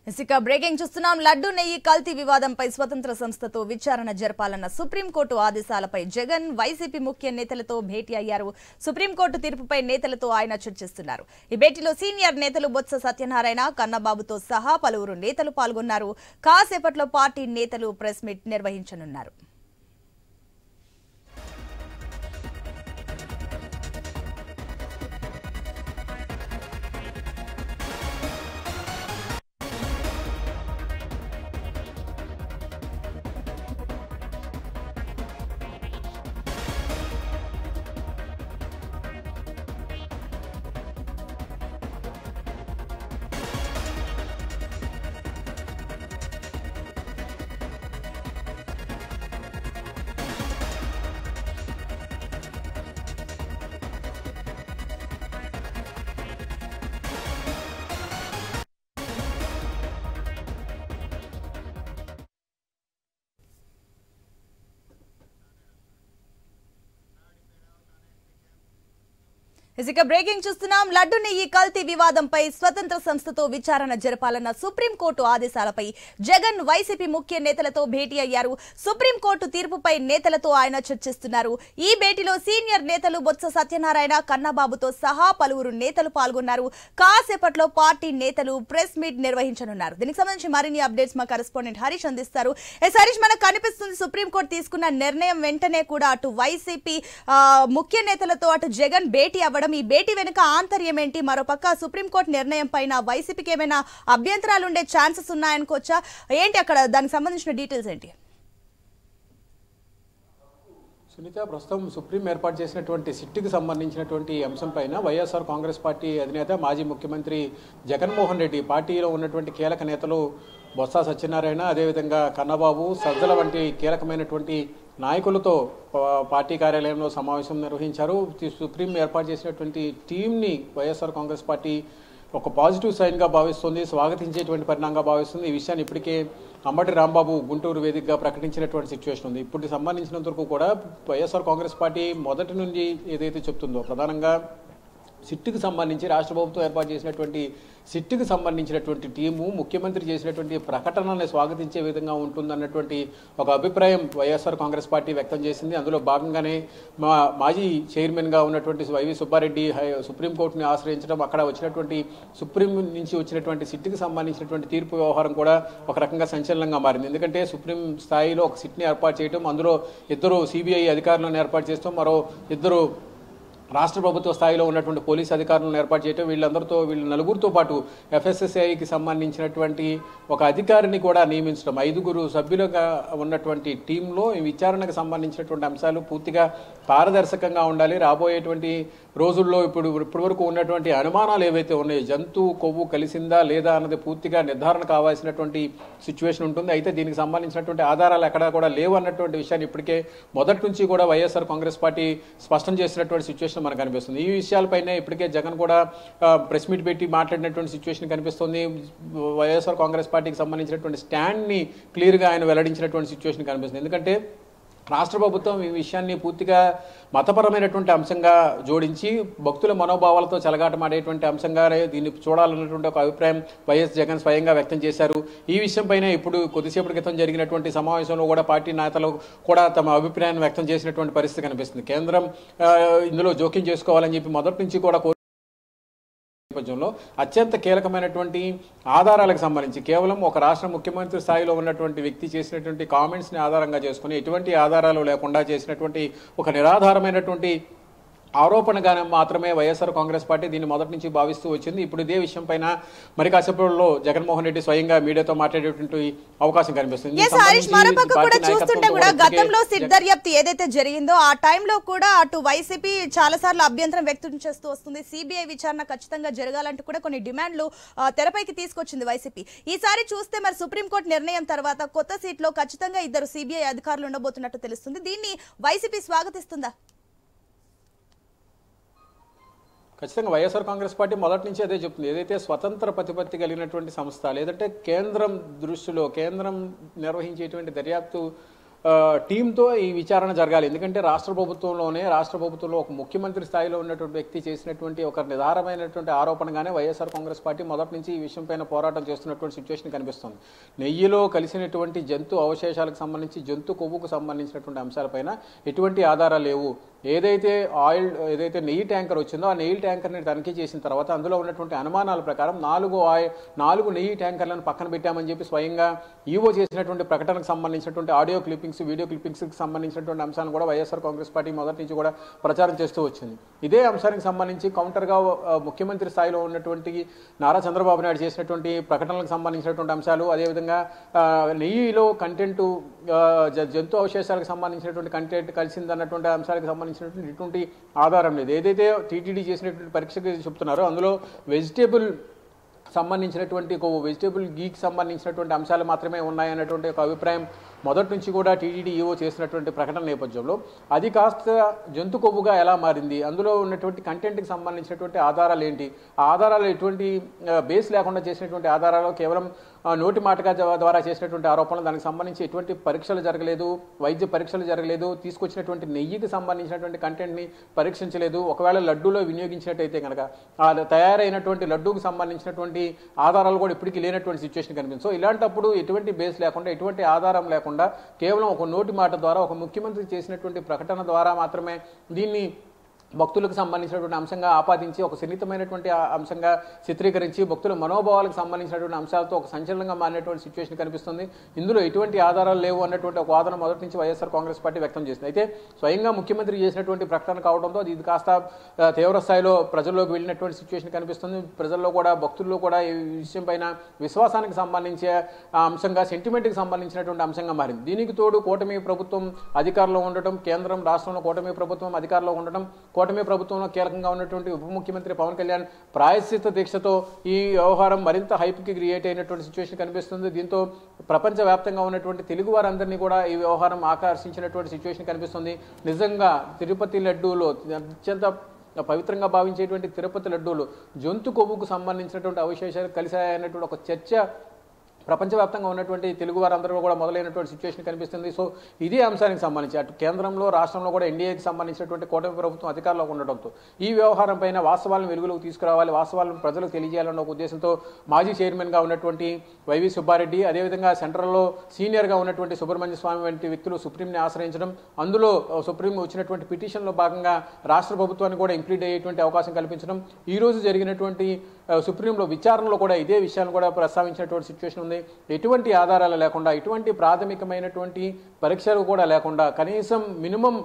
ఇక బ్రేకింగ్ చూస్తున్నాం. లడ్డు నెయ్యి కల్తీ వివాదంపై స్వతంత్ర సంస్థతో విచారణ జరపాలన్న సుప్రీంకోర్టు ఆదేశాలపై జగన్ వైసీపీ ముఖ్య నేతలతో భేటీ అయ్యారు. సుప్రీంకోర్టు తీర్పుపై నేతలతో ఆయన చర్చిస్తున్నారు. ఈ భేటీలో సీనియర్ నేతలు బొత్స సత్యనారాయణ, కన్నబాబుతో సహా పలువురు నేతలు పాల్గొన్నారు. కాసేపట్లో పార్టీ నేతలు ప్రెస్ మీట్ నిర్వహించనున్నారు. ఇక బ్రేకింగ్ చూస్తున్నాం. లడ్డు నెయ్యి కల్తీ వివాదంపై స్వతంత్ర సంస్థతో విచారణ జరపాలన్న సుప్రీంకోర్టు ఆదేశాలపై జగన్ వైసీపీ ముఖ్య నేతలతో భేటీ అయ్యారు. సుప్రీంకోర్టు తీర్పుపై నేతలతో ఆయన చర్చిస్తున్నారు. ఈ భేటీలో సీనియర్ నేతలు బొత్స సత్యనారాయణ, కన్నబాబుతో సహా పలువురు నేతలు పాల్గొన్నారు. కాసేపట్లో పార్టీ నేతలు ప్రెస్ మీట్ నిర్వహించనున్నారు. దీనికి సంబంధించి మరిన్ని అప్డేట్స్ మా కరెస్పాండెంట్ హరీష్ అందిస్తారు. హరీష్, మనకు కనిపిస్తుంది సుప్రీంకోర్టు తీసుకున్న నిర్ణయం వెంటనే కూడా అటు వైసీపీ ముఖ్య నేతలతో అటు జగన్ భేటీ అవ్వడం, ఈ భేటీ వెనుక ఆంతర్యం ఏంటి? మరోపక్క సుప్రీంకోర్టు నిర్ణయం పైన వైసీపీకి ఏమైనా అభ్యంతరాలు ఉండే ఛాన్సెస్ ఉన్నాయనుకోవచ్చా? ఏంటి అక్కడ దానికి సంబంధించిన డీటెయిల్స్ ఏంటి? సునీత, ప్రస్తుతం సుప్రీం ఏర్పాటు చేసినటువంటి సిట్కి సంబంధించినటువంటి అంశం పైన వైఎస్ఆర్ కాంగ్రెస్ పార్టీ అధినేత మాజీ ముఖ్యమంత్రి జగన్మోహన్ రెడ్డి, పార్టీలో ఉన్నటువంటి కీలక నేతలు బొత్స సత్యనారాయణ, అదేవిధంగా కన్నబాబు, సజ్జల వంటి కీలకమైనటువంటి నాయకులతో పార్టీ కార్యాలయంలో సమావేశం నిర్వహించారు. సుప్రీం ఏర్పాటు చేసినటువంటి టీంని వైఎస్ఆర్ కాంగ్రెస్ పార్టీ ఒక పాజిటివ్ సైన్గా భావిస్తుంది, స్వాగతించేటువంటి పరిణామంగా భావిస్తుంది. ఈ విషయాన్ని ఇప్పటికే అంబటి రాంబాబు గుంటూరు వేదికగా ప్రకటించినటువంటి సిచ్యువేషన్ ఉంది. ఇప్పుడు సంబంధించినంత వరకు కూడా వైఎస్ఆర్ కాంగ్రెస్ పార్టీ మొదటి నుంచి ఏదైతే చెప్తుందో, ప్రధానంగా సిట్కి సంబంధించి రాష్ట్ర ప్రభుత్వం ఏర్పాటు చేసినటువంటి సిట్కి సంబంధించినటువంటి టీము ముఖ్యమంత్రి చేసినటువంటి ప్రకటనని స్వాగతించే విధంగా ఉంటుందన్నటువంటి ఒక అభిప్రాయం వైఎస్ఆర్ కాంగ్రెస్ పార్టీ వ్యక్తం చేసింది. అందులో భాగంగానే మాజీ చైర్మన్గా ఉన్నటువంటి వైవి సుబ్బారెడ్డి సుప్రీంకోర్టుని ఆశ్రయించడం, అక్కడ వచ్చినటువంటి సుప్రీం నుంచి వచ్చినటువంటి సిట్కి సంబంధించినటువంటి తీర్పు వ్యవహారం కూడా ఒక రకంగా సంచలనంగా మారింది. ఎందుకంటే సుప్రీం స్థాయిలో ఒక సిట్ని ఏర్పాటు చేయడం, అందులో ఇద్దరు సిబిఐ అధికారులను ఏర్పాటు చేస్తాం, మరో ఇద్దరు రాష్ట్ర ప్రభుత్వ స్థాయిలో ఉన్నటువంటి పోలీసు అధికారులను ఏర్పాటు చేయటం, వీళ్ళ నలుగురితో పాటు ఎఫ్ఎస్ఎస్ఐకి సంబంధించినటువంటి ఒక అధికారిని కూడా నియమించడం, 5 సభ్యులుగా ఉన్నటువంటి టీంలో ఈ విచారణకు సంబంధించినటువంటి అంశాలు పూర్తిగా పారదర్శకంగా ఉండాలి. రాబోయేటువంటి రోజుల్లో ఇప్పటి వరకు ఉన్నటువంటి అనుమానాలు ఏవైతే ఉన్నాయో, జంతు కొవ్వు కలిసిందా లేదా అన్నది పూర్తిగా నిర్ధారణ కావాల్సినటువంటి సిచ్యువేషన్ ఉంటుంది. అయితే దీనికి సంబంధించినటువంటి ఆధారాలు ఎక్కడా కూడా లేవు అన్నటువంటి విషయాన్ని ఇప్పటికే మొదటి నుంచి కూడా వైఎస్ఆర్ కాంగ్రెస్ పార్టీ స్పష్టం చేసినటువంటి సిచ్యువేషన్ మనకు కనిపిస్తుంది. ఈ విషయాలపైనే ఇప్పటికే జగన్ కూడా ప్రెస్ మీట్ పెట్టి మాట్లాడినటువంటి సిచ్యువేషన్ కనిపిస్తుంది. వైఎస్ఆర్ కాంగ్రెస్ పార్టీకి సంబంధించినటువంటి స్టాండ్ని క్లియర్గా ఆయన వెల్లడించినటువంటి సిచ్యువేషన్ కనిపిస్తుంది. ఎందుకంటే రాష్ట్ర ప్రభుత్వం ఈ విషయాన్ని పూర్తిగా మతపరమైనటువంటి అంశంగా జోడించి భక్తుల మనోభావాలతో చెలగాటమాడేటువంటి అంశంగా దీన్ని చూడాలన్నటువంటి ఒక అభిప్రాయం వైఎస్ జగన్ స్వయంగా వ్యక్తం చేశారు. ఈ విషయంపైన ఇప్పుడు కొద్దిసేపటి క్రితం జరిగినటువంటి సమావేశంలో కూడా పార్టీ నేతలు కూడా తమ అభిప్రాయాన్ని వ్యక్తం చేసినటువంటి పరిస్థితి కనిపిస్తుంది. కేంద్రం ఇందులో జోక్యం చేసుకోవాలని చెప్పి మొదటి నుంచి కూడా నేపథ్యంలో అత్యంత కీలకమైనటువంటి ఆధారాలకు సంబంధించి కేవలం ఒక రాష్ట్ర ముఖ్యమంత్రి స్థాయిలో ఉన్నటువంటి వ్యక్తి చేసినటువంటి కామెంట్స్ని ఆధారంగా చేసుకుని ఎటువంటి ఆధారాలు లేకుండా చేసినటువంటి ఒక నిరాధారమైనటువంటి ఆరోపణగానే మాత్రమే వైఎస్ఆర్ కాంగ్రెస్ పార్టీ దీన్ని మొదటి నుంచి భావిస్తూ వచ్చింది. ఇప్పుడు ఇదే విషయం పైన మరి కాసేపట్లో జగన్మోహన్ రెడ్డి స్వయంగా మీడియాతో మాట్లాడేటువంటి అవకాశం కనిపిస్తుంది. గతంలో సిట్ దర్యాప్తు ఏదైతే జరిగిందో ఆ టైంలో కూడా అటు వైసీపీ చాలా సార్లు అభ్యంతరం వ్యక్తం చేస్తూ వస్తుంది. సిబిఐ విచారణ ఖచ్చితంగా జరగాలంటూ కూడా కొన్ని డిమాండ్లు తెరపైకి తీసుకొచ్చింది వైసీపీ. ఈసారి చూస్తే మరి సుప్రీంకోర్టు నిర్ణయం తర్వాత కొత్త సీట్లో ఖచ్చితంగా 2 సిబిఐ అధికారులు ఉండబోతున్నట్టు తెలుస్తుంది. దీన్ని వైసీపీ స్వాగతిస్తుందా? ఖచ్చితంగా వైఎస్ఆర్ కాంగ్రెస్ పార్టీ మొదటి నుంచి అదే చెప్తుంది. ఏదైతే స్వతంత్ర ప్రతిపత్తి కలిగినటువంటి సంస్థ, లేదంటే కేంద్రం దృష్టిలో కేంద్రం నిర్వహించేటువంటి దర్యాప్తు టీంతో ఈ విచారణ జరగాలి. ఎందుకంటే రాష్ట్ర ప్రభుత్వంలో ఒక ముఖ్యమంత్రి స్థాయిలో ఉన్నటువంటి వ్యక్తి చేసినటువంటి ఒక నిదారమైనటువంటి ఆరోపణగానే వైఎస్ఆర్ కాంగ్రెస్ పార్టీ మొదటి నుంచి ఈ విషయం పైన పోరాటం చేస్తున్నటువంటి సిచ్యువేషన్ కనిపిస్తుంది. నెయ్యిలో కలిసినటువంటి జంతు అవశేషాలకు సంబంధించి, జంతు కొవ్వుకు సంబంధించినటువంటి అంశాలపైన ఎటువంటి ఆధారాలు లేవు. ఏదైతే నెయ్యి ట్యాంకర్ వచ్చిందో ఆ నెయ్యి ట్యాంకర్ని తనిఖీ చేసిన తర్వాత అందులో ఉన్నటువంటి అనుమానాల ప్రకారం 4 నెయ్యి ట్యాంకర్లను పక్కన పెట్టామని చెప్పి స్వయంగా ఈవో చేసినటువంటి ప్రకటనకు సంబంధించినటువంటి ఆడియో క్లిప్పింగ్స్, వీడియో క్లిప్పింగ్స్కి సంబంధించినటువంటి అంశాలను కూడా వైఎస్ఆర్ కాంగ్రెస్ పార్టీ మొదటి నుంచి కూడా ప్రచారం చేస్తూ వచ్చింది. ఇదే అంశానికి సంబంధించి కౌంటర్గా ముఖ్యమంత్రి స్థాయిలో ఉన్నటువంటి నారా చంద్రబాబు నాయుడు చేసినటువంటి ప్రకటనలకు సంబంధించినటువంటి అంశాలు, అదేవిధంగా నెయ్యిలో కంటెంట్, జంతు అవశేషాలకు సంబంధించినటువంటి కంటెంట్ కలిసిందన్నటువంటి అంశాలకు సంబంధించినటువంటి ఇటువంటి ఆధారం లేదు. ఏదైతే టీటీడీ చేసినటువంటి పరీక్షకి చెప్తున్నారో అందులో వెజిటేబుల్ గీకి సంబంధించినటువంటి అంశాలు మాత్రమే ఉన్నాయన్నటువంటి ఒక అభిప్రాయం మొదటి నుంచి కూడా టీటీడీ ఈవో చేసినటువంటి ప్రకటన నేపథ్యంలో అది కాస్త జంతు కొవ్వుగా ఎలా మారింది, అందులో ఉన్నటువంటి కంటెంట్కి సంబంధించినటువంటి ఆధారాలు ఏంటి, ఆ ఆధారాలు ఎటువంటి బేస్ లేకుండా చేసినటువంటి ఆధారాలు కేవలం నోటి మాటగా ద్వారా చేసినటువంటి ఆరోపణలు, దానికి సంబంధించి ఎటువంటి పరీక్షలు జరగలేదు, వైద్య పరీక్షలు జరగలేదు, తీసుకొచ్చినటువంటి నెయ్యికి సంబంధించినటువంటి కంటెంట్ని పరీక్షించలేదు. ఒకవేళ లడ్డూలో వినియోగించినట్టయితే కనుక ఆ తయారైనటువంటి లడ్డూకి సంబంధించినటువంటి ఆధారాలు కూడా ఇప్పటికీ లేనటువంటి సిచ్యువేషన్ కనిపిస్తుంది. సో ఇలాంటప్పుడు ఎటువంటి బేస్ లేకుండా, ఎటువంటి ఆధారం లేకుండా కేవలం ఒక నోటి మాట ద్వారా, ఒక ముఖ్యమంత్రి చేసినటువంటి ప్రకటన ద్వారా మాత్రమే దీన్ని భక్తులకు సంబంధించినటువంటి అంశంగా ఆపాదించి, ఒక సున్నితమైనటువంటి అంశంగా చిత్రీకరించి, భక్తుల మనోభావాలకు సంబంధించినటువంటి అంశాలతో ఒక సంచలనంగా మారినటువంటి సిచ్యువేషన్ కనిపిస్తుంది. ఇందులో ఎటువంటి ఆధారాలు లేవు అన్నటువంటి ఒక వాదన మొదటి నుంచి వైఎస్ఆర్ కాంగ్రెస్ పార్టీ వ్యక్తం చేసింది. అయితే స్వయంగా ముఖ్యమంత్రి చేసినటువంటి ప్రకటన కావడంతో ఇది కాస్త తీవ్ర స్థాయిలో ప్రజల్లోకి వెళ్ళినటువంటి సిచ్యువేషన్ కనిపిస్తుంది. ప్రజల్లో కూడా, భక్తుల్లో కూడా ఈ విషయం పైన విశ్వాసానికి సంబంధించే అంశంగా, సెంటిమెంట్కి సంబంధించినటువంటి అంశంగా మారింది. దీనికి తోడు కూటమి ప్రభుత్వం అధికారంలో ఉండటం, కేంద్రం రాష్ట్రంలో కూటమి ప్రభుత్వం అధికారంలో ఉండటం, కూటమి ప్రభుత్వంలో కీలకంగా ఉన్నటువంటి ఉప ముఖ్యమంత్రి పవన్ కళ్యాణ్ ప్రాయశ్చిత్త దీక్షతో ఈ వ్యవహారం మరింత హైప్కి క్రియేట్ అయినటువంటి సిచ్యువేషన్ కనిపిస్తుంది. దీంతో ప్రపంచవ్యాప్తంగా ఉన్నటువంటి తెలుగు వారందరినీ కూడా ఈ వ్యవహారం ఆకర్షించినటువంటి సిచ్యువేషన్ కనిపిస్తుంది. నిజంగా తిరుపతి లడ్డూలో అత్యంత పవిత్రంగా భావించేటువంటి తిరుపతి లడ్డూలు జంతు కొవ్వుకు సంబంధించినటువంటి అవశేషాలు కలిశాయన్నటువంటి ఒక చర్చ ప్రపంచవ్యాప్తంగా ఉన్నటువంటి తెలుగు వారందరూ కూడా మొదలైనటువంటి సిచ్యువేషన్ కనిపిస్తుంది. సో ఇదే అంశానికి సంబంధించి అటు కేంద్రంలో, రాష్ట్రంలో కూడా ఎన్డీఏకి సంబంధించినటువంటి కూటమి ప్రభుత్వం అధికారంలో ఉండడంతో ఈ వ్యవహారం పైన వాస్తవాలను వెలుగులోకి తీసుకురావాలి, వాస్తవాలను ప్రజలకు తెలియజేయాలన్న ఒక ఉద్దేశంతో మాజీ చైర్మన్గా ఉన్నటువంటి వైవి సుబ్బారెడ్డి, అదేవిధంగా సెంట్రల్లో సీనియర్గా ఉన్నటువంటి సుబ్రహ్మణ్య స్వామి వంటి వ్యక్తులు సుప్రీంని ఆశ్రయించడం, అందులో సుప్రీం వచ్చినటువంటి పిటిషన్లో భాగంగా రాష్ట్ర ప్రభుత్వాన్ని కూడా ఇంప్లీడ్ అయ్యేటువంటి అవకాశం కల్పించడం, ఈ రోజు జరిగినటువంటి సుప్రీంలో విచారణలో కూడా ఇదే విషయాన్ని కూడా ప్రస్తావించినటువంటి సిచ్యువేషన్ ఉంది. ఎటువంటి ఆధారాలు లేకుండా, ఎటువంటి ప్రాథమికమైనటువంటి పరీక్షలు కూడా లేకుండా, కనీసం మినిమం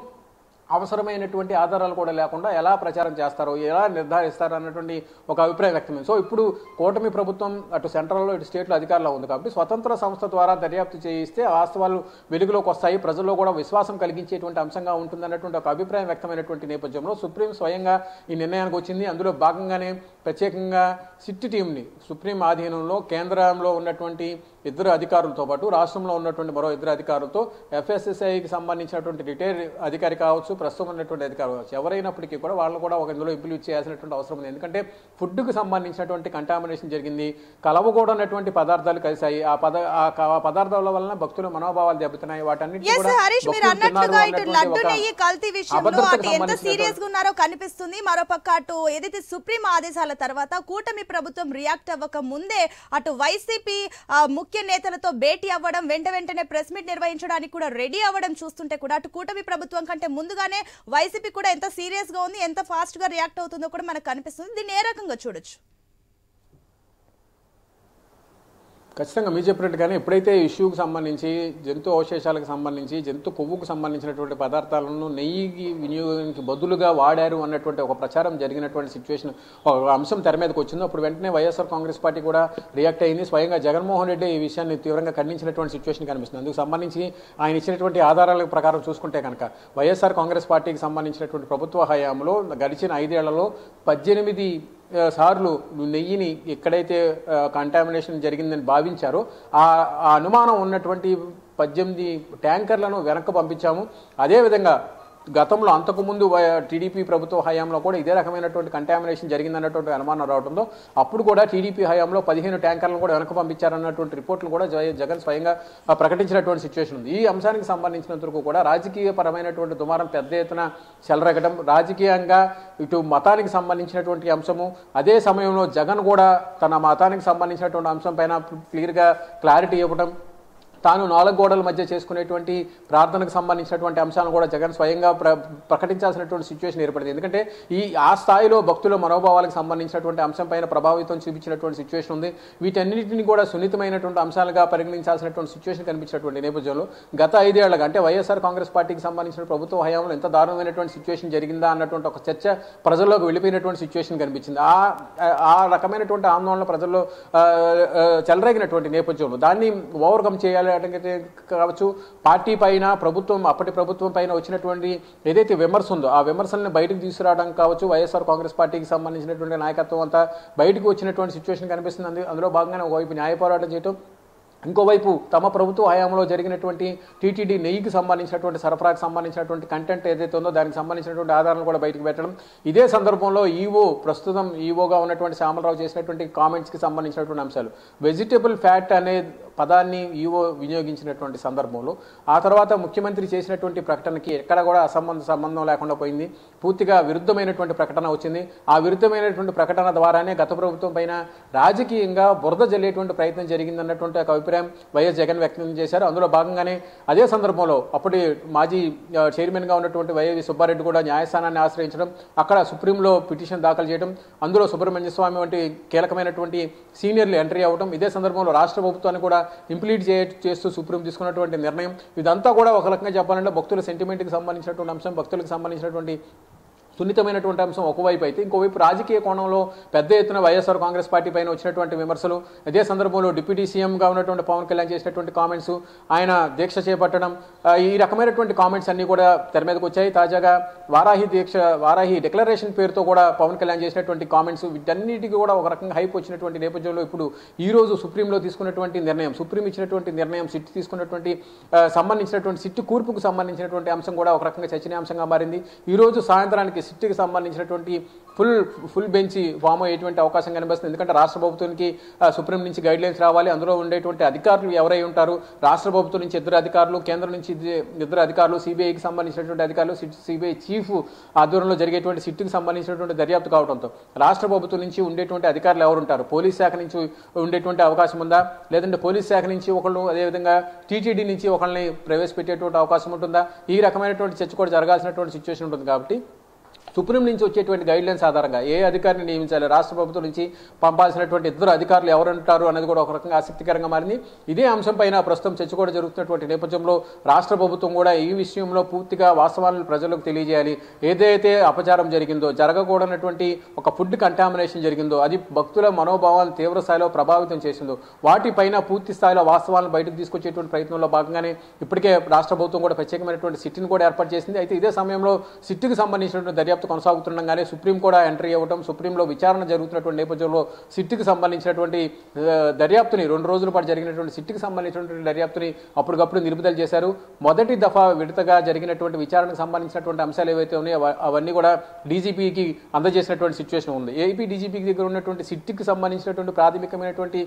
అవసరమైనటువంటి ఆధారాలు కూడా లేకుండా ఎలా ప్రచారం చేస్తారో, ఎలా నిర్ధారిస్తారో అన్నటువంటి ఒక అభిప్రాయం వ్యక్తమైంది. సో ఇప్పుడు కూటమి ప్రభుత్వం అటు సెంట్రల్లో ఇటు స్టేట్లో అధికారంలో ఉంది కాబట్టి స్వతంత్ర సంస్థ ద్వారా దర్యాప్తు చేయిస్తే వాస్తవాలు వెలుగులోకి వస్తాయి, ప్రజల్లో కూడా విశ్వాసం కలిగించేటువంటి అంశంగా ఉంటుందన్నటువంటి ఒక అభిప్రాయం వ్యక్తమైనటువంటి నేపథ్యంలో సుప్రీం స్వయంగా ఈ నిర్ణయానికి వచ్చింది. అందులో భాగంగానే ప్రత్యేకంగా సిట్ టీంని సుప్రీం ఆధీనంలో కేంద్రంలో ఉన్నటువంటి 2 అధికారులతో పాటు రాష్ట్రంలో ఉన్నటువంటి మరో 2 అధికారులతో ఎఫ్ఎస్ఎస్ఐకి సంబంధించినటువంటి రిటైర్డ్ అధికారి కావచ్చు, ప్రస్తుతం ఉన్నటువంటి అధికారి కావచ్చు, ఎవరైనప్పటికీ కూడా వాళ్ళు కూడా ఒక ఇందులో ఇంప్లిమెంట్ చేయాల్సినటువంటి అవసరం ఉంది. ఎందుకంటే ఫుడ్కు సంబంధించినటువంటి కంటామినేషన్ జరిగింది, కలవకూడనటువంటి పదార్థాలు కలిశాయి. ఆ పదార్థాల వలన భక్తుల మనోభావాలు దెబ్బతిన్నాయి. వాటన్నిటి కనిపిస్తుంది. మరోపక్క అటు ఏదైతే సుప్రీం ఆదేశాల తర్వాత కూటమి ప్రభుత్వం రియాక్ట్ అవ్వక ముందే అటు వైసీపీ ముఖ్య నేతలతో భేటీ అవ్వడం, వెంటనే ప్రెస్ మీట్ నిర్వహించడానికి కూడా రెడీ అవ్వడం చూస్తుంటే కూడా అటు కూటమి ప్రభుత్వం కంటే ముందుగానే వైసీపీ కూడా ఎంత సీరియస్ గా ఉంది, ఎంత ఫాస్ట్ గా రియాక్ట్ అవుతుందో కూడా మనకు కనిపిస్తుంది. దీన్ని ఏ రకంగా చూడొచ్చు? ఖచ్చితంగా మీరు చెప్పినట్టుగానే ఎప్పుడైతే ఇష్యూకి సంబంధించి, జంతు అవశేషాలకు సంబంధించి, జంతు కొవ్వుకు సంబంధించినటువంటి పదార్థాలను నెయ్యికి వినియోగానికి బదులుగా వాడారు అన్నటువంటి ఒక ప్రచారం జరిగినటువంటి సిచ్యువేషన్, ఒక అంశం తెర మీదకి వచ్చిందో అప్పుడు వెంటనే వైఎస్ఆర్ కాంగ్రెస్ పార్టీ కూడా రియాక్ట్ అయింది. స్వయంగా జగన్మోహన్ రెడ్డి ఈ విషయాన్ని తీవ్రంగా ఖండించినటువంటి సిచ్యువేషన్ కనిపిస్తుంది. అందుకు సంబంధించి ఆయన ఇచ్చినటువంటి ఆధారాల ప్రకారం చూసుకుంటే కనుక వైఎస్ఆర్ కాంగ్రెస్ పార్టీకి సంబంధించినటువంటి ప్రభుత్వ హయాంలో గడిచిన 5 ఏళ్లలో 18 సార్లు నెయ్యిని ఎక్కడైతే కంటామినేషన్ జరిగిందని భావించారో ఆ అనుమానం ఉన్నటువంటి 18 ట్యాంకర్లను వెనక్కి పంపించాము. అదేవిధంగా గతంలో అంతకుముందు టీడీపీ ప్రభుత్వ హయాంలో కూడా ఇదే రకమైనటువంటి కంటామినేషన్ జరిగిందన్నటువంటి అనుమానం రావడంతో అప్పుడు కూడా టీడీపీ హయాంలో 15 ట్యాంకర్లను కూడా వెనక పంపించారన్నటువంటి రిపోర్టులు కూడా జగన్ స్వయంగా ప్రకటించినటువంటి సిచ్యువేషన్ ఉంది. ఈ అంశానికి సంబంధించినంత వరకు కూడా రాజకీయపరమైనటువంటి దుమారం పెద్ద ఎత్తున చెలరగడం, రాజకీయంగా ఇటు మతానికి సంబంధించినటువంటి అంశము, అదే సమయంలో జగన్ కూడా తన మతానికి సంబంధించినటువంటి అంశం పైన క్లియర్గా క్లారిటీ ఇవ్వడం, తాను 4 గోడల మధ్య చేసుకునేటువంటి ప్రార్థనకు సంబంధించినటువంటి అంశాలను కూడా జగన్ స్వయంగా ప్రకటించాల్సినటువంటి సిచ్యువేషన్ ఏర్పడింది. ఎందుకంటే ఆ స్థాయిలో భక్తుల మనోభావాలకు సంబంధించినటువంటి అంశం పైన ప్రభావితం చూపించినటువంటి సిచ్యువేషన్ ఉంది. వీటన్నిటిని కూడా సున్నితమైనటువంటి అంశాలుగా పరిగణించాల్సినటువంటి సిచ్యువేషన్ కనిపించినటువంటి నేపథ్యంలో గత 5 ఏళ్లుగా అంటే వైఎస్ఆర్ కాంగ్రెస్ పార్టీకి సంబంధించిన ప్రభుత్వ హయాంలో ఎంత దారుణమైనటువంటి సిచ్యువేషన్ జరిగిందా అన్నటువంటి ఒక చర్చ ప్రజల్లోకి వెళ్ళిపోయినటువంటి సిచ్యువేషన్ కనిపించింది. ఆ రకమైనటువంటి ఆందోళన ప్రజల్లో చెలరేగినటువంటి నేపథ్యంలో దాన్ని ఓవర్కమ్ చేయాలి కావచ్చు, పార్టీ పైన అప్పటి ప్రభుత్వం పైన వచ్చినటువంటి ఏదైతే విమర్శ ఉందో ఆ విమర్శల్ని బయటకు తీసుకురావడం కావచ్చు, వైఎస్ఆర్ కాంగ్రెస్ పార్టీకి సంబంధించినటువంటి నాయకత్వం అంతా బయటకు వచ్చినటువంటి సిచ్యువేషన్ కనిపిస్తుంది. అందులో భాగంగానే ఒకవైపు న్యాయ పోరాటం చేయటం, ఇంకోవైపు తమ ప్రభుత్వ హయాంలో జరిగినటువంటి టీటీడీ నెయ్యికి సంబంధించినటువంటి సరఫరాకు సంబంధించినటువంటి కంటెంట్ ఏదైతే ఉందో దానికి సంబంధించినటువంటి ఆధారాలను కూడా బయటకు పెట్టడం. ఇదే సందర్భంలో ప్రస్తుతం ఈవోగా ఉన్నటువంటి శ్యామలరావు చేసినటువంటి కామెంట్స్కి సంబంధించినటువంటి అంశాలు, వెజిటబుల్ ఫ్యాట్ అనే పదాన్ని ఈవో వినియోగించినటువంటి సందర్భంలో ఆ తర్వాత ముఖ్యమంత్రి చేసినటువంటి ప్రకటనకి ఎక్కడ కూడా సంబంధం లేకుండా పోయింది. పూర్తిగా విరుద్ధమైనటువంటి ప్రకటన వచ్చింది. ఆ విరుద్ధమైనటువంటి ప్రకటన ద్వారానే గత ప్రభుత్వం పైన రాజకీయంగా బురద జల్లేటువంటి ప్రయత్నం జరిగిందన్నటువంటి ఒక అభిప్రాయం వైఎస్ జగన్ వ్యక్తం చేశారు. అందులో భాగంగానే అదే సందర్భంలో అప్పటి మాజీ చైర్మన్గా ఉన్నటువంటి వైఎస్ సుబ్బారెడ్డి కూడా న్యాయస్థానాన్ని ఆశ్రయించడం, అక్కడ సుప్రీంలో పిటిషన్ దాఖలు చేయడం, అందులో సుబ్రహ్మణ్య స్వామి వంటి కీలకమైనటువంటి సీనియర్లు ఎంట్రీ అవ్వడం, ఇదే సందర్భంలో రాష్ట్ర ప్రభుత్వాన్ని కూడా ఇంప్లీట్ చేస్తూ సుప్రీం తీసుకున్నటువంటి నిర్ణయం, ఇదంతా కూడా ఒక రకంగా చెప్పాలంటే భక్తుల సెంటిమెంట్కి సంబంధించినటువంటి అంశం, భక్తులకు సంబంధించినటువంటి సున్నితమైనటువంటి అంశం ఒకవైపు అయితే, ఇంకోవైపు రాజకీయ కోణంలో పెద్ద ఎత్తున వైఎస్ఆర్ కాంగ్రెస్ పార్టీ పైన వచ్చినటువంటి విమర్శలు, అదే సందర్భంలో డిప్యూటీ సీఎంగా ఉన్నటువంటి పవన్ కళ్యాణ్ చేసినటువంటి కామెంట్స్, ఆయన దీక్ష చేపట్టడం, ఈ రకమైనటువంటి కామెంట్స్ అన్ని కూడా తెర మీదకి వచ్చాయి. తాజాగా వారాహి డిక్లరేషన్ పేరుతో కూడా పవన్ కళ్యాణ్ చేసినటువంటి కామెంట్స్, వీటన్నిటికీ కూడా ఒక రకంగా హైప్ వచ్చినటువంటి నేపథ్యంలో ఇప్పుడు ఈ రోజు సుప్రీంలో తీసుకున్నటువంటి నిర్ణయం, సుప్రీం ఇచ్చినటువంటి నిర్ణయం, సిట్ తీసుకున్నటువంటి సంబంధించినటువంటి సిట్ కూర్పుకు సంబంధించినటువంటి అంశం కూడా ఒక రకంగా చర్చనీయాంశంగా మారింది. ఈ రోజు సాయంత్రానికి సిట్కి సంబంధించినటువంటి ఫుల్ బెంచ్ ఫామ్ అయ్యేటువంటి అవకాశం కనిపిస్తుంది. ఎందుకంటే రాష్ట్ర ప్రభుత్వానికి సుప్రీం నుంచి గైడ్ లైన్స్ రావాలి. అందులో ఉండేటువంటి అధికారులు ఎవరై ఉంటారు, రాష్ట్ర ప్రభుత్వం నుంచి 2 అధికారులు, కేంద్రం నుంచి 2 అధికారులు, సిబిఐకి సంబంధించినటువంటి అధికారులు, సిబిఐ చీఫ్ ఆధ్వర్యంలో జరిగేటువంటి సిట్కి సంబంధించినటువంటి దర్యాప్తు కావడంతో రాష్ట్ర ప్రభుత్వం నుంచి ఉండేటువంటి అధికారులు ఎవరు ఉంటారు, పోలీస్ శాఖ నుంచి ఉండేటువంటి అవకాశం ఉందా, లేదంటే పోలీస్ శాఖ నుంచి ఒకళ్ళు, అదేవిధంగా టీటీడీ నుంచి ఒకళ్ళని ప్రవేశపెట్టేటువంటి అవకాశం ఉంటుందా, ఈ రకమైనటువంటి చర్చ కూడా జరగాల్సినటువంటి సిచ్యువేషన్ ఉంటుంది. కాబట్టి సుప్రీం నుంచి వచ్చేటువంటి గైడ్లైన్స్ ఆధారంగా ఏ అధికారిని నియమించాలి, రాష్ట్ర ప్రభుత్వం నుంచి పంపాల్సినటువంటి 2 అధికారులు ఎవరుంటారు అనేది కూడా ఒక రకంగా ఆసక్తికరంగా మారింది. ఇదే అంశం పైన ప్రస్తుతం చర్చ కూడా జరుగుతున్నటువంటి నేపథ్యంలో రాష్ట్ర ప్రభుత్వం కూడా ఈ విషయంలో పూర్తిగా వాస్తవాలను ప్రజలకు తెలియజేయాలి. ఏదైతే అపచారం జరిగిందో, జరగకూడనటువంటి ఒక ఫుడ్ కంటామినేషన్ జరిగిందో, అది భక్తుల మనోభావాలను తీవ్ర స్థాయిలో ప్రభావితం చేసిందో, వాటిపైన పూర్తి స్థాయిలో వాస్తవాలను బయటకు తీసుకొచ్చేటువంటి ప్రయత్నంలో భాగంగానే ఇప్పటికే రాష్ట్ర ప్రభుత్వం కూడా ప్రత్యేకమైనటువంటి సిట్ని కూడా ఏర్పాటు చేసింది. అయితే ఇదే సమయంలో సిట్కి సంబంధించినటువంటి దర్యాప్తు కొనసాగుతుండగానే సుప్రీం కూడా ఎంట్రీ అవ్వడం, సుప్రీంలో విచారణ జరుగుతున్నటువంటి నేపథ్యంలో సిట్కి సంబంధించినటువంటి దర్యాప్తుని 2 రోజుల పాటు జరిగినటువంటి సిట్కి సంబంధించినటువంటి దర్యాప్తుని అప్పటికప్పుడు నిలుపుదల చేశారు. మొదటి దఫా విడతగా జరిగినటువంటి విచారణకు సంబంధించినటువంటి అంశాలు ఏవైతే ఉన్నాయో అవన్నీ కూడా డీజీపీకి అందజేసినటువంటి సిచ్యువేషన్ ఉంది. ఏపీ డీజీపీకి దగ్గర ఉన్నటువంటి సిట్కి సంబంధించినటువంటి ప్రాథమికమైనటువంటి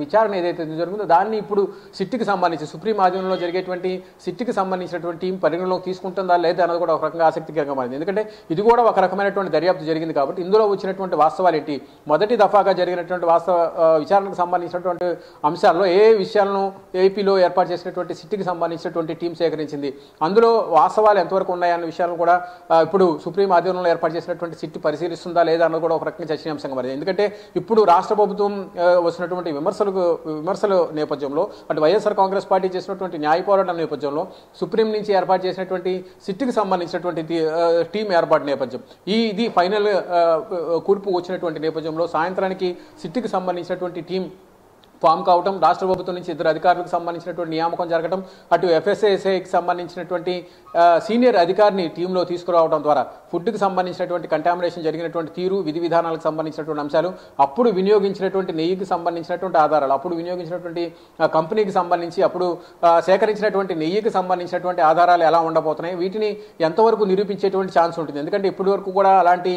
విచారణ ఏదైతే జరుగుతుందో దాన్ని ఇప్పుడు సిట్కి సంబంధించి సుప్రీం ఆధీనంలో జరిగేటువంటి సిట్కి సంబంధించినటువంటి టీం పరిగణలోకి తీసుకుంటుందా లేదా అన్నది కూడా ఒక రకంగా ఆసక్తికరంగా మారింది. ఎందుకంటే ఇది కూడా ఒక రకమైనటువంటి దర్యాప్తు జరిగింది కాబట్టి ఇందులో వచ్చినటువంటి వాస్తవాలు ఏంటి, మొదటి దఫాగా జరిగినటువంటి విచారణకు సంబంధించినటువంటి అంశాల్లో ఏ విషయాలను ఏపీలో ఏర్పాటు చేసినటువంటి సిట్కి సంబంధించినటువంటి టీం సేకరించింది, అందులో వాస్తవాలు ఎంతవరకు ఉన్నాయన్న విషయాలను కూడా ఇప్పుడు సుప్రీం ఆధీనంలో ఏర్పాటు చేసినటువంటి సిట్ పరిశీలిస్తుందా లేదా అన్నది కూడా ఒక రకంగా చర్చనీయాంశంగా మారింది. ఎందుకంటే ఇప్పుడు రాష్ట్ర ప్రభుత్వం వచ్చినటువంటి విమర్శల నేపథ్యంలో, అంటే వైఎస్ఆర్ కాంగ్రెస్ పార్టీ చేసినటువంటి న్యాయ పోరాటం నేపథ్యంలో సుప్రీం నుంచి ఏర్పాటు చేసినటువంటి సిట్కి సంబంధించినటువంటి టీం ఏర్పాటు నేపథ్యం, ఇది ఫైనల్ కూర్పు వచ్చినటువంటి నేపథ్యంలో సాయంత్రానికి సిట్కి సంబంధించినటువంటి టీం ఫామ్ కావటం, రాష్ట్ర ప్రభుత్వం నుంచి 2 అధికారులకు సంబంధించినటువంటి నియామకం జరగడం, అటు ఎఫ్ఎస్ఎస్ఐకి సంబంధించినటువంటి సీనియర్ అధికారిని టీంలో తీసుకురావడం ద్వారా ఫుడ్కి సంబంధించినటువంటి కంటామినేషన్ జరిగినటువంటి తీరు, విధి విధానాలకు సంబంధించినటువంటి అంశాలు, అప్పుడు వినియోగించినటువంటి నెయ్యికి సంబంధించినటువంటి ఆధారాలు, అప్పుడు వినియోగించినటువంటి కంపెనీకి సంబంధించి అప్పుడు సేకరించినటువంటి నెయ్యికి సంబంధించినటువంటి ఆధారాలు ఎలా ఉండబోతున్నాయి, వీటిని ఎంతవరకు నిరూపించేటువంటి ఛాన్స్ ఉంటుంది. ఎందుకంటే ఇప్పటి వరకు కూడా అలాంటి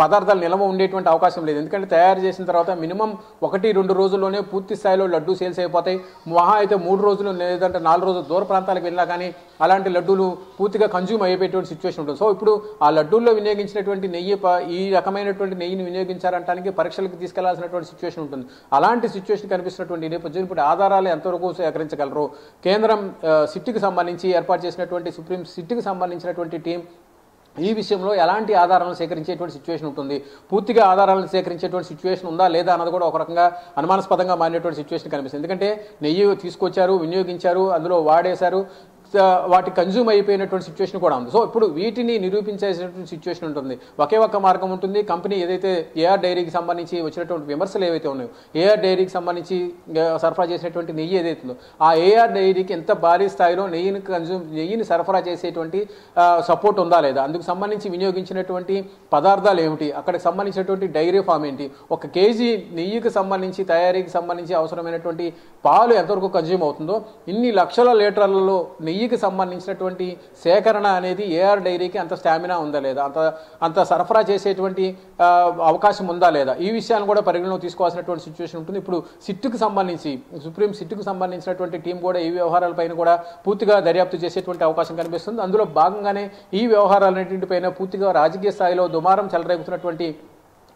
పదార్థాలు నిల్వ ఉండేటువంటి అవకాశం లేదు. ఎందుకంటే తయారు చేసిన తర్వాత మినిమం 1-2 రోజుల్లోనే పూర్తి స్థాయిలో లడ్డూ సేల్స్ అయిపోతాయి. మహా అయితే 3 రోజులు లేదంటే 4 రోజులు దూర ప్రాంతాలకు వెళ్ళినా కానీ అలాంటి లడ్డూలు పూర్తిగా కన్జ్యూమ్ అయిపోయేటువంటి సిచ్యువేషన్ ఉంటుంది. సో ఇప్పుడు ఆ లడ్డూల్లో వినియోగించినటువంటి నెయ్యి ఈ రకమైనటువంటి నెయ్యిని వినియోగించాలంటానికి పరీక్షలకు తీసుకెళ్లాల్సినటువంటి సిచ్యువేషన్ ఉంటుంది. అలాంటి సిచ్యువేషన్ కనిపిస్తున్నటువంటి నేపథ్యం ఇప్పుడు ఆధారాలు ఎంతవరకు సేకరించగలరు. కేంద్రం సిట్కి సంబంధించి ఏర్పాటు చేసినటువంటి సుప్రీం సిట్కి సంబంధించినటువంటి టీం ఈ విషయంలో ఎలాంటి ఆధారాలను సేకరించేటువంటి సిచ్యువేషన్ ఉంటుంది, పూర్తిగా ఆధారాలను సేకరించేటువంటి సిచ్యువేషన్ ఉందా లేదా అన్నది కూడా ఒక రకంగా అనుమానాస్పదంగా మారినటువంటి సిచ్యువేషన్ కనిపిస్తుంది. ఎందుకంటే నెయ్యి తీసుకొచ్చారు, వినియోగించారు, అందులో వాడేశారు, వాటి కన్జ్యూమ్ అయిపోయినటువంటి సిచ్యువేషన్ కూడా ఉంది. సో ఇప్పుడు వీటిని నిరూపించేసినటువంటి సిచ్యువేషన్ ఉంటుంది. ఒకే ఒక్క మార్గం ఉంటుంది. కంపెనీ ఏదైతే ఏఆర్ డైరీకి సంబంధించి వచ్చినటువంటి విమర్శలు ఏవైతే ఉన్నాయో, ఏఆర్ డైరీకి సంబంధించి సరఫరా చేసినటువంటి నెయ్యి ఏదైతే ఉందో ఆ ఏఆర్ డైరీకి ఎంత భారీ స్థాయిలో నెయ్యిని సరఫరా చేసేటువంటి సపోర్ట్ ఉందా లేదా, అందుకు సంబంధించి వినియోగించినటువంటి పదార్థాలు ఏమిటి, అక్కడికి సంబంధించినటువంటి డైరీ ఫామ్ ఏంటి, 1 కేజీ నెయ్యికి సంబంధించి తయారీకి సంబంధించి అవసరమైనటువంటి పాలు ఎంతవరకు కన్జ్యూమ్ అవుతుందో, ఇన్ని లక్షల లీటర్లలో నెయ్యికి సంబంధించినటువంటి సేకరణ అనేది ఏఆర్ డైరీకి అంత స్టామినా ఉందా లేదా, అంత సరఫరా చేసేటువంటి అవకాశం ఉందా లేదా, ఈ విషయాన్ని కూడా పరిగణలోకి తీసుకోవాల్సినటువంటి సిచ్యువేషన్ ఉంటుంది. ఇప్పుడు సిట్టుకు సంబంధించి సుప్రీం సిట్టుకు సంబంధించినటువంటి టీం కూడా ఈ వ్యవహారాలపైన కూడా పూర్తిగా దర్యాప్తు చేసేటువంటి అవకాశం కనిపిస్తుంది. అందులో భాగంగానే ఈ వ్యవహారాలన్నింటిపైన పూర్తిగా రాజకీయ స్థాయిలో దుమారం చెలరేగుతున్నటువంటి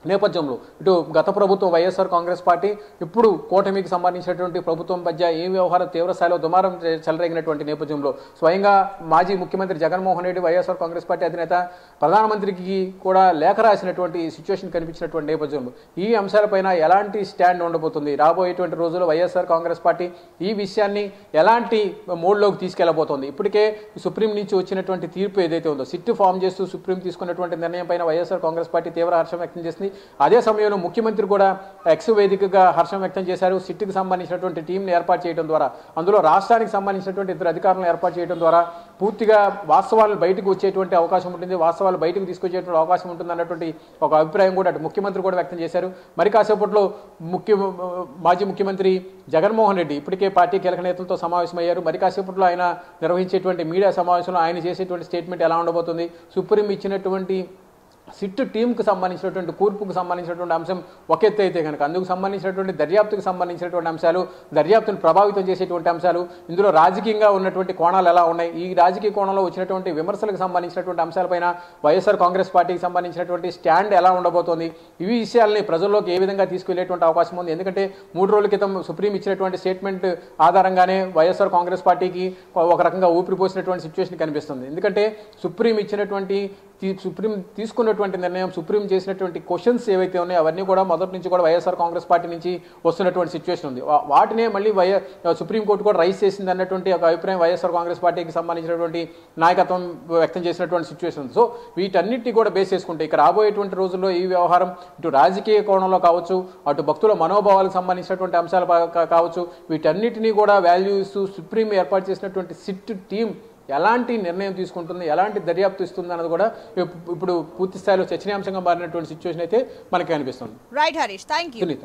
నేపథ్యంలో ఇటు గత ప్రభుత్వం వైఎస్ఆర్ కాంగ్రెస్ పార్టీ, ఇప్పుడు కూటమికి సంబంధించినటువంటి ప్రభుత్వం మధ్య ఈ వ్యవహారం తీవ్ర స్థాయిలో దుమారం చెలరేగినటువంటి నేపథ్యంలో స్వయంగా మాజీ ముఖ్యమంత్రి జగన్మోహన్ రెడ్డి, వైఎస్ఆర్ కాంగ్రెస్ పార్టీ అధినేత ప్రధానమంత్రికి కూడా లేఖ రాసినటువంటి సిచ్యువేషన్ కనిపించినటువంటి నేపథ్యంలో ఈ అంశాలపైన ఎలాంటి స్టాండ్ ఉండబోతుంది, రాబోయేటువంటి రోజుల్లో వైఎస్ఆర్ కాంగ్రెస్ పార్టీ ఈ విషయాన్ని ఎలాంటి మోడ్లోకి తీసుకెళ్లబోతోంది. ఇప్పటికే సుప్రీం నుంచి వచ్చినటువంటి తీర్పు ఏదైతే ఉందో, సిట్ ఫామ్ చేస్తూ సుప్రీం తీసుకున్నటువంటి నిర్ణయం పైన వైఎస్ఆర్ కాంగ్రెస్ పార్టీ తీవ్ర హర్షం వ్యక్తం చేసింది. అదే సమయంలో ముఖ్యమంత్రి కూడా ఎక్స్ వేదికగా హర్షం వ్యక్తం చేశారు. సిట్కి సంబంధించినటువంటి టీంని ఏర్పాటు చేయడం ద్వారా, అందులో రాష్ట్రానికి సంబంధించినటువంటి 2 అధికారులను ఏర్పాటు చేయడం ద్వారా పూర్తిగా వాస్తవాలు బయటకు వచ్చేటువంటి అవకాశం ఉంటుంది, వాస్తవాలు బయటకు తీసుకొచ్చేటువంటి అవకాశం ఉంటుంది అన్నటువంటి ఒక అభిప్రాయం కూడా అటు ముఖ్యమంత్రి కూడా వ్యక్తం చేశారు. మరి కాసేపట్లో మాజీ ముఖ్యమంత్రి జగన్మోహన్ రెడ్డి ఇప్పటికే పార్టీ కీలక నేతలతో సమావేశమయ్యారు. మరి కాసేపట్లో ఆయన నిర్వహించేటువంటి మీడియా సమావేశంలో ఆయన చేసేటువంటి స్టేట్మెంట్ ఎలా ఉండబోతుంది, సుప్రీం ఇచ్చినటువంటి సిట్ టీంకు సంబంధించినటువంటి కూర్పుకు సంబంధించినటువంటి అంశం ఒక ఎత్తు అయితే కనుక అందుకు సంబంధించినటువంటి దర్యాప్తుకు సంబంధించినటువంటి అంశాలు, దర్యాప్తును ప్రభావితం చేసేటువంటి అంశాలు, ఇందులో రాజకీయంగా ఉన్నటువంటి కోణాలు ఎలా ఉన్నాయి, ఈ రాజకీయ కోణంలో వచ్చినటువంటి విమర్శలకు సంబంధించినటువంటి అంశాలపైన వైఎస్ఆర్ కాంగ్రెస్ పార్టీకి సంబంధించినటువంటి స్టాండ్ ఎలా ఉండబోతోంది, ఈ విషయాల్ని ప్రజల్లోకి ఏ విధంగా తీసుకెళ్లేటువంటి అవకాశం ఉంది. ఎందుకంటే 3 రోజుల క్రితం సుప్రీం ఇచ్చినటువంటి స్టేట్మెంట్ ఆధారంగానే వైఎస్ఆర్ కాంగ్రెస్ పార్టీకి ఒక రకంగా ఊపిరిపోసినటువంటి సిచ్యువేషన్ కనిపిస్తుంది. ఎందుకంటే సుప్రీం తీసుకున్నటువంటి నిర్ణయం, సుప్రీం చేసినటువంటి క్వశ్చన్స్ ఏవైతే ఉన్నాయో అవన్నీ కూడా మొదటి నుంచి కూడా వైఎస్ఆర్ కాంగ్రెస్ పార్టీ నుంచి వస్తున్నటువంటి సిచ్యువేషన్ ఉంది. వాటినే మళ్ళీ సుప్రీంకోర్టు కూడా రైజ్ చేసింది అన్నటువంటి ఒక అభిప్రాయం వైఎస్ఆర్ కాంగ్రెస్ పార్టీకి సంబంధించినటువంటి నాయకత్వం వ్యక్తం చేసినటువంటి సిచ్యువేషన్ ఉంది. సో వీటన్నిటిని కూడా బేస్ చేసుకుంటే ఇక రాబోయేటువంటి రోజుల్లో ఈ వ్యవహారం ఇటు రాజకీయ కోణంలో కావచ్చు, అటు భక్తుల మనోభావాలకు సంబంధించినటువంటి అంశాలు కావచ్చు, వీటన్నిటినీ కూడా వాల్యూ ఇస్తూ సుప్రీం ఏర్పాటు చేసినటువంటి సిట్ టీం ఎలాంటి నిర్ణయం తీసుకుంటుంది, ఎలాంటి దర్యాప్తు ఇస్తుంది అన్నది కూడా ఇప్పుడు పూర్తి స్థాయిలో చర్చనీయాంశంగా మారినటువంటి సిచ్యువేషన్ అయితే మనకి కనిపిస్తుంది. Right Harish, thank you. సునీత.